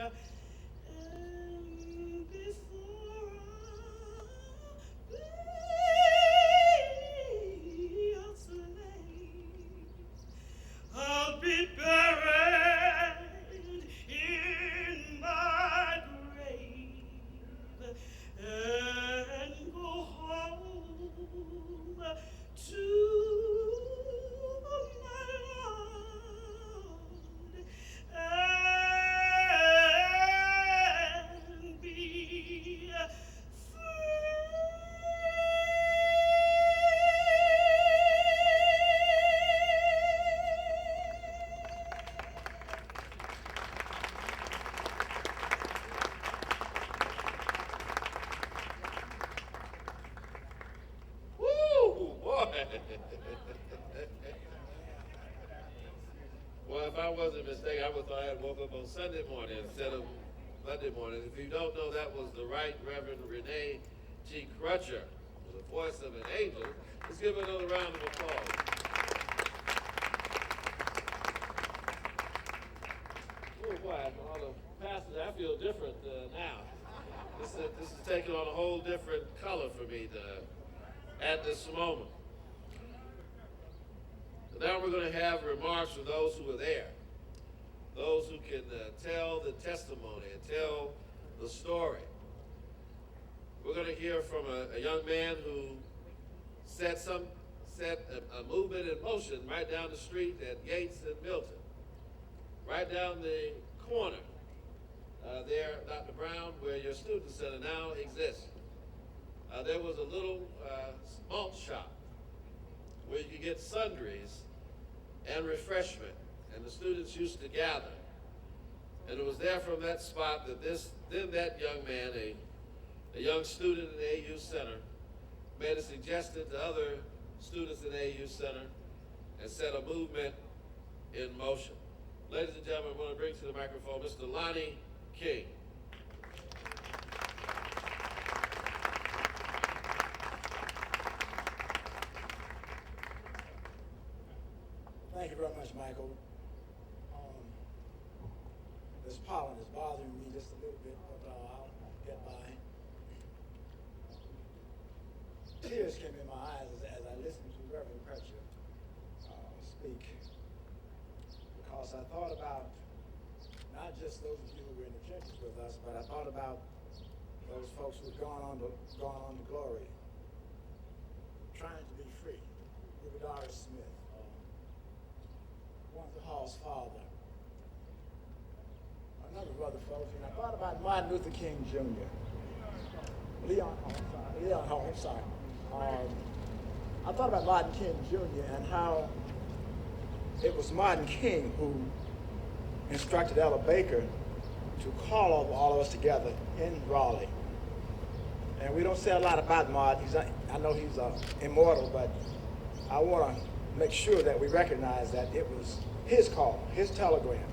And before I be a slave, I'll be buried in my grave and go home to my Lord and be Woo, boy. Well, if I wasn't mistaken, I would thought I had woke up on Sunday morning instead of Monday morning. If you don't know, that was the Right Reverend Renee G. Crutcher, the voice of an angel. Let's give her another round of applause. Oh boy, all the pastors, I feel different now. This is taking on a whole different color for me at this moment. Now we're going to have remarks from those who were there, those who can tell the testimony and tell the story. We're going to hear from a young man who set a movement in motion right down the street at Yates and Milton, right down the corner there, Dr. Brown, where your student center now exists. There was a little malt shop where you could get sundries and refreshment, and the students used to gather. And it was there from that spot that that young man, a young student in the AU Center, made a suggestion to other students in the AU Center and set a movement in motion. Ladies and gentlemen, I want to bring to the microphone Mr. Lonnie King. Thank you very much, Michael. This pollen is bothering me just a little bit, but I'll get by. Tears came in my eyes as I listened to Reverend Crutcher speak, because I thought about not just those of you who were in the churches with us, but I thought about those folks who had gone on to glory, trying to be free. Ruby Doris Smith, Wanda Hall's father, a number of other folks, and I thought about Martin Luther King Jr., Leon Hall, I'm sorry. I thought about Martin King Jr. and how it was Martin King who instructed Ella Baker to call all of us together in Raleigh. And we don't say a lot about Martin. I know he's immortal, but I want to make sure that we recognize that it was his call, his telegram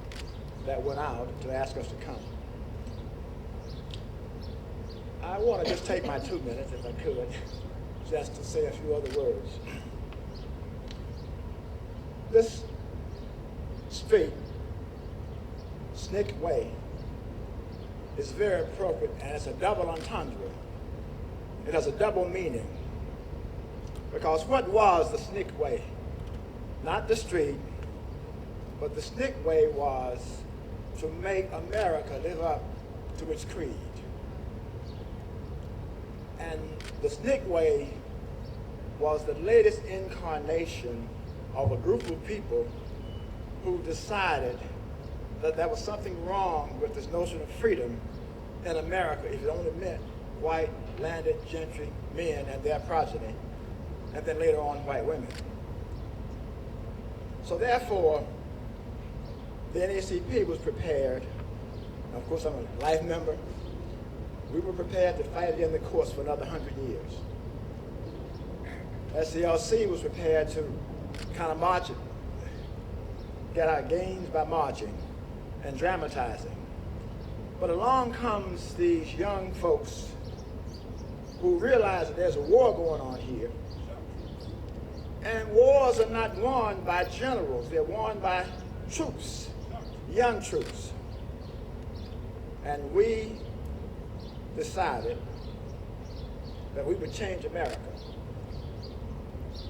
that went out to ask us to come. I want to just take my 2 minutes, if I could, just to say a few other words. This street, Snick Way, is very appropriate, and it's a double entendre. It has a double meaning. Because what was the Snick Way? Not the street, but the Snick Way was to make America live up to its creed. And the Snick Way was the latest incarnation of a group of people who decided that there was something wrong with this notion of freedom in America if it only meant white landed gentry men and their progeny, and then later on white women. So therefore, the NAACP was prepared. Of course, I'm a life member. We were prepared to fight it in the courts for another 100 years. SCLC was prepared to kind of march it, get our gains by marching and dramatizing. But along comes these young folks who realize that there's a war going on here. And wars are not won by generals, they're won by troops, young troops. And we decided that we would change America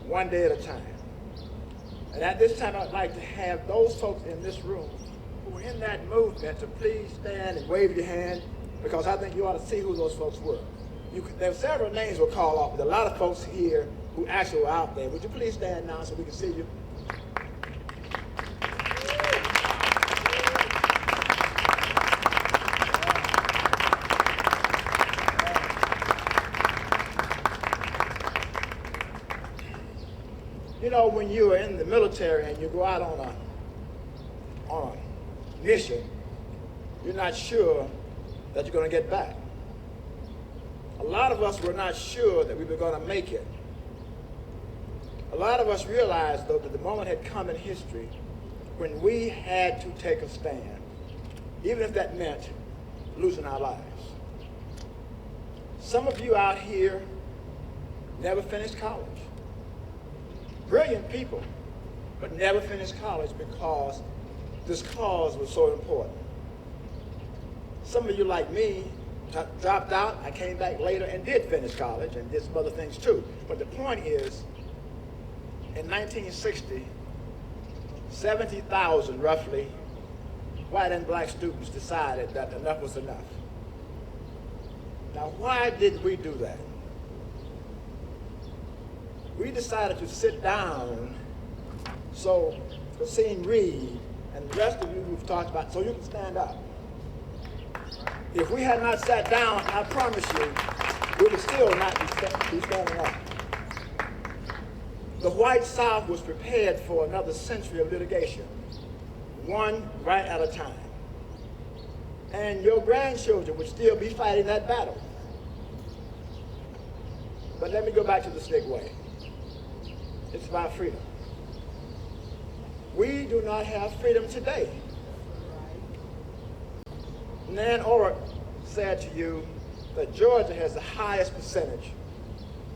one day at a time. And at this time, I'd like to have those folks in this room who were in that movement to please stand and wave your hand, because I think you ought to see who those folks were. There were several names were called off, but a lot of folks here who actually were out there. Would you please stand now so we can see you? You know, when you are in the military and you go out on a mission, you're not sure that you're going to get back. A lot of us were not sure that we were going to make it. A lot of us realized, though, that the moment had come in history when we had to take a stand, even if that meant losing our lives. Some of you out here never finished college. Brilliant people, but never finished college because this cause was so important. Some of you, like me, dropped out. I came back later and did finish college and did some other things too. But the point is, in 1960, 70,000 roughly white and black students decided that enough was enough. Now, why did we do that? We decided to sit down so Racine Reed and the rest of you who've talked about, so you can stand up. If we had not sat down, I promise you, we would still not be standing up. The white South was prepared for another century of litigation, one right at a time. And your grandchildren would still be fighting that battle. But let me go back to the Slick Way. It's about freedom. We do not have freedom today. Nan Orrick said to you that Georgia has the highest percentage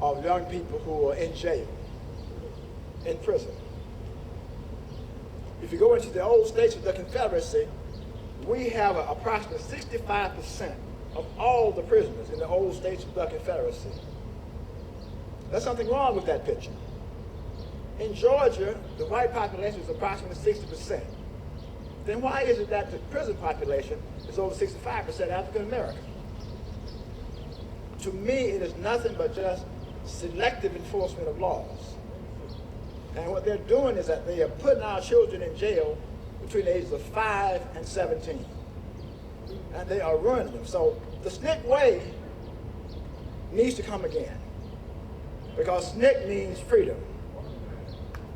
of young people who are in jail, in prison. If you go into the old states of the Confederacy, we have approximately 65% of all the prisoners in the old states of the Confederacy. There's something wrong with that picture. In Georgia, the white population is approximately 60%. Then why is it that the prison population is over 65% African American? To me, it is nothing but just selective enforcement of laws. And what they're doing is that they are putting our children in jail between the ages of 5 and 17. And they are ruining them. So the SNCC way needs to come again. Because SNCC means freedom.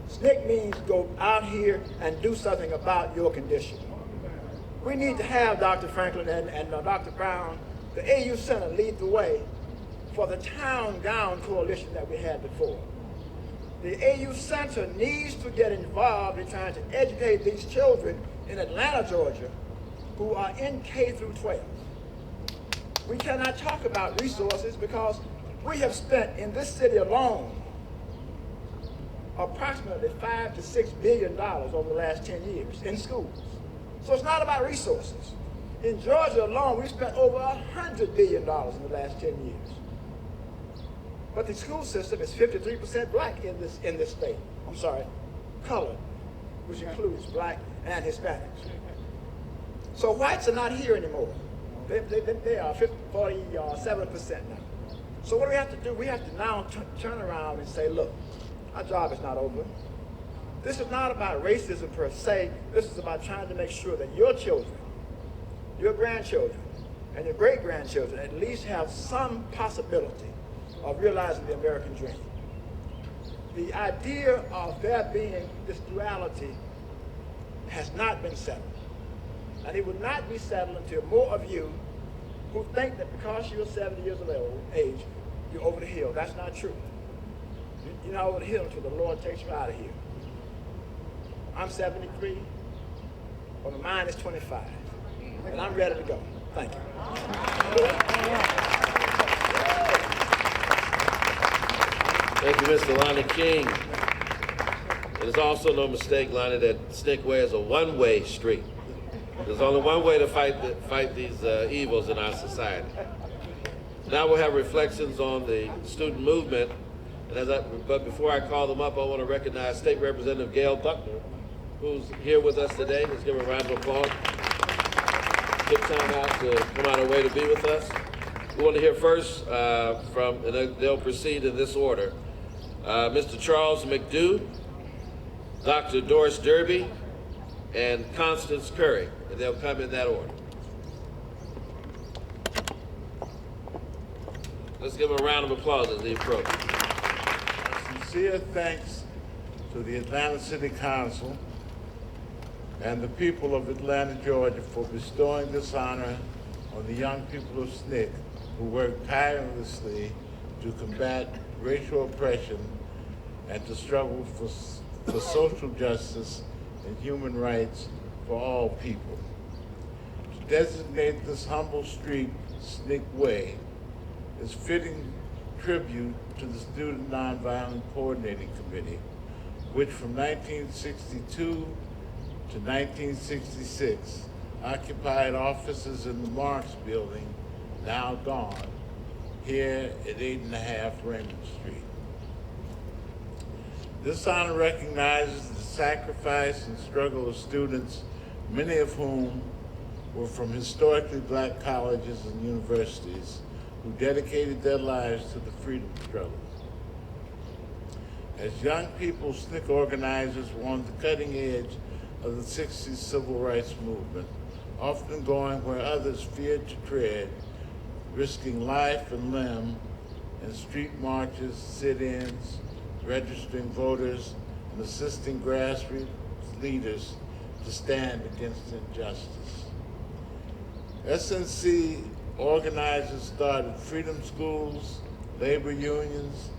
SNCC means go out here and do something about your condition. We need to have Dr. Franklin and Dr. Brown, the AU Center, lead the way for the town gown coalition that we had before. The AU Center needs to get involved in trying to educate these children in Atlanta, Georgia, who are in K through 12. We cannot talk about resources because we have spent in this city alone approximately $5 to $6 billion over the last 10 years in schools. So it's not about resources. In Georgia alone, we spent over $100 billion in the last 10 years. But the school system is 53% black in this state. I'm sorry, colored, which includes black and Hispanics. So whites are not here anymore. They are 47% now. So what do we have to do? We have to now turn around and say, look, our job is not over. This is not about racism per se. This is about trying to make sure that your children, your grandchildren, and your great-grandchildren at least have some possibility of realizing the American dream. The idea of there being this duality has not been settled. And it will not be settled until more of you who think that because you're 70 years of age, you're over the hill. That's not true. You're not over the hill until the Lord takes you out of here. I'm 73, but my mind is 25. And I'm ready to go. Thank you. Thank you, Mr. Lonnie King. It is also no mistake, Lonnie, that SNCC Way is a one-way street. There's only one way to fight these evils in our society. Now we'll have reflections on the student movement. But before I call them up, I want to recognize State Representative Gail Buckner, who's here with us today. Let's give her a round of applause. Took time out to come out of her way to be with us. We want to hear first from, and they'll proceed in this order, Mr. Charles McDew, Dr. Doris Derby, and Constance Curry, and they'll come in that order. Let's give them a round of applause as they approach. Sincere thanks to the Atlanta City Council and the people of Atlanta, Georgia for bestowing this honor on the young people of SNCC who work tirelessly to combat racial oppression and to struggle for social justice and human rights for all people. To designate this humble street SNCC Way is fitting tribute to the Student Nonviolent Coordinating Committee, which from 1962 to 1966 occupied offices in the Marx Building, now gone, here at 8.5 Raymond Street. This honor recognizes the sacrifice and struggle of students, many of whom were from historically black colleges and universities, who dedicated their lives to the freedom struggle. As young people, SNCC organizers were on the cutting edge of the 60s civil rights movement, often going where others feared to tread, risking life and limb in street marches, sit-ins, registering voters, and assisting grassroots leaders to stand against injustice. SNC organizers started freedom schools, labor unions,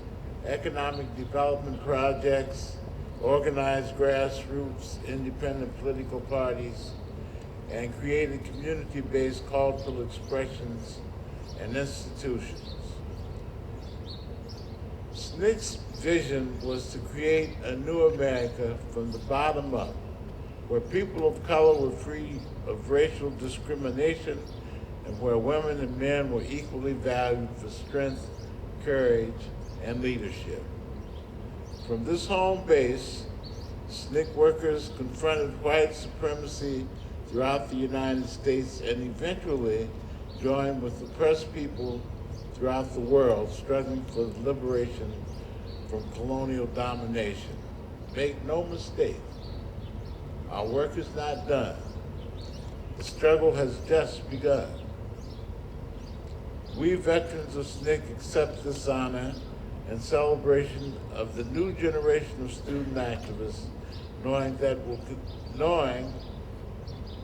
economic development projects, organized grassroots independent political parties, and created community-based cultural expressions and institutions. SNCC's vision was to create a new America from the bottom up, where people of color were free of racial discrimination and where women and men were equally valued for strength, courage, and leadership. From this home base, SNCC workers confronted white supremacy throughout the United States and eventually joined with oppressed people throughout the world struggling for the liberation from colonial domination. Make no mistake, our work is not done. The struggle has just begun. We veterans of SNCC accept this honor and celebration of the new generation of student activists, knowing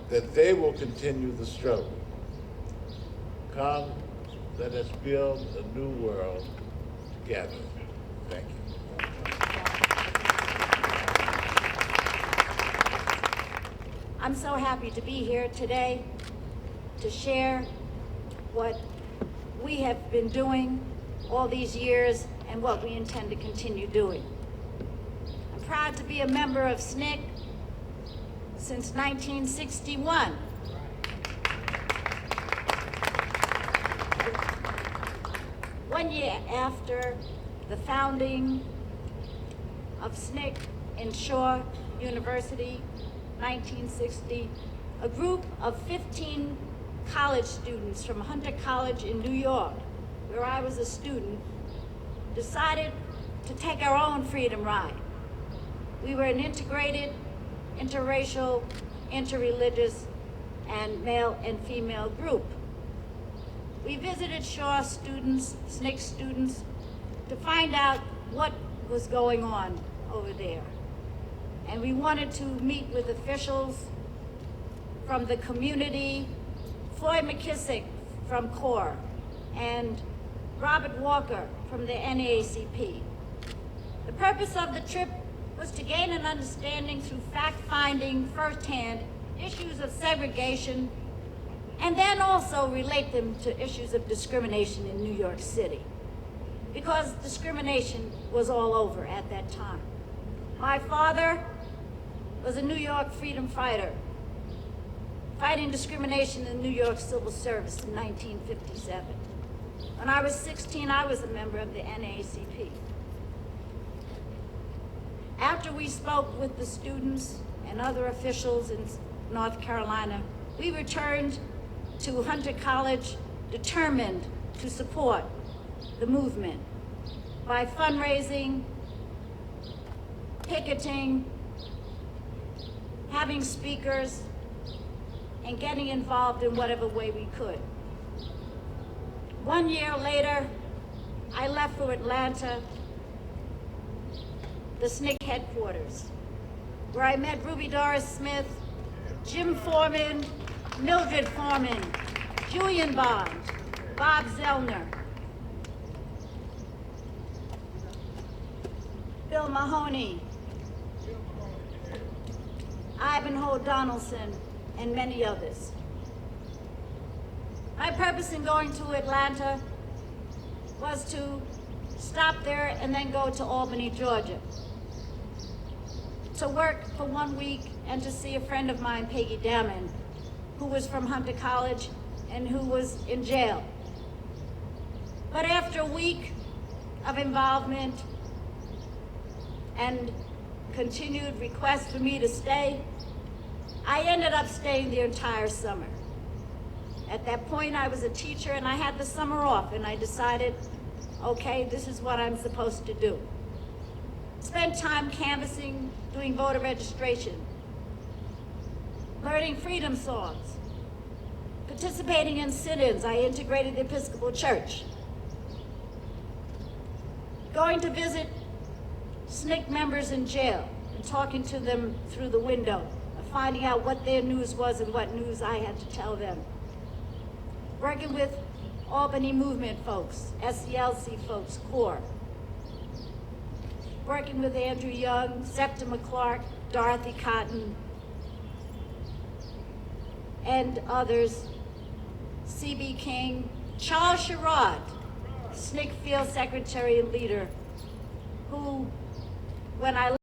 that they will continue the struggle. Come, let us build a new world together. Thank you. I'm so happy to be here today to share what we have been doing all these years and what we intend to continue doing. I'm proud to be a member of SNCC since 1961. One year after the founding of SNCC in Shaw University, 1960, a group of 15 college students from Hunter College in New York, where I was a student, decided to take our own freedom ride. We were an integrated, interracial, interreligious, and male and female group. We visited Shaw students, SNCC students, to find out what was going on over there. And we wanted to meet with officials from the community, Floyd McKissick from CORE, and Robert Walker from the NAACP. The purpose of the trip was to gain an understanding through fact-finding firsthand issues of segregation, and then also relate them to issues of discrimination in New York City, because discrimination was all over at that time. My father was a New York freedom fighter. fighting discrimination in the New York Civil Service in 1957. When I was 16, I was a member of the NAACP. After we spoke with the students and other officials in North Carolina, we returned to Hunter College determined to support the movement by fundraising, picketing, having speakers, and getting involved in whatever way we could. 1 year later, I left for Atlanta, the SNCC headquarters, where I met Ruby Doris Smith, Jim Foreman, Mildred Foreman, Julian Bond, Bob Zellner, Bill Mahoney, Ivanhoe Donaldson, and many others. My purpose in going to Atlanta was to stop there and then go to Albany, Georgia, to work for 1 week and to see a friend of mine, Peggy Damon, who was from Hunter College and who was in jail. But after a week of involvement and continued requests for me to stay, I ended up staying the entire summer. At that point, I was a teacher and I had the summer off, and I decided, okay, this is what I'm supposed to do. Spent time canvassing, doing voter registration, learning freedom songs, participating in sit-ins. I integrated the Episcopal Church, going to visit SNCC members in jail and talking to them through the window, finding out what their news was and what news I had to tell them. Working with Albany Movement folks, SCLC folks, CORE. Working with Andrew Young, Septima Clark, Dorothy Cotton, and others, C.B. King, Charles Sherrod, SNCC Field Secretary and leader, who, when I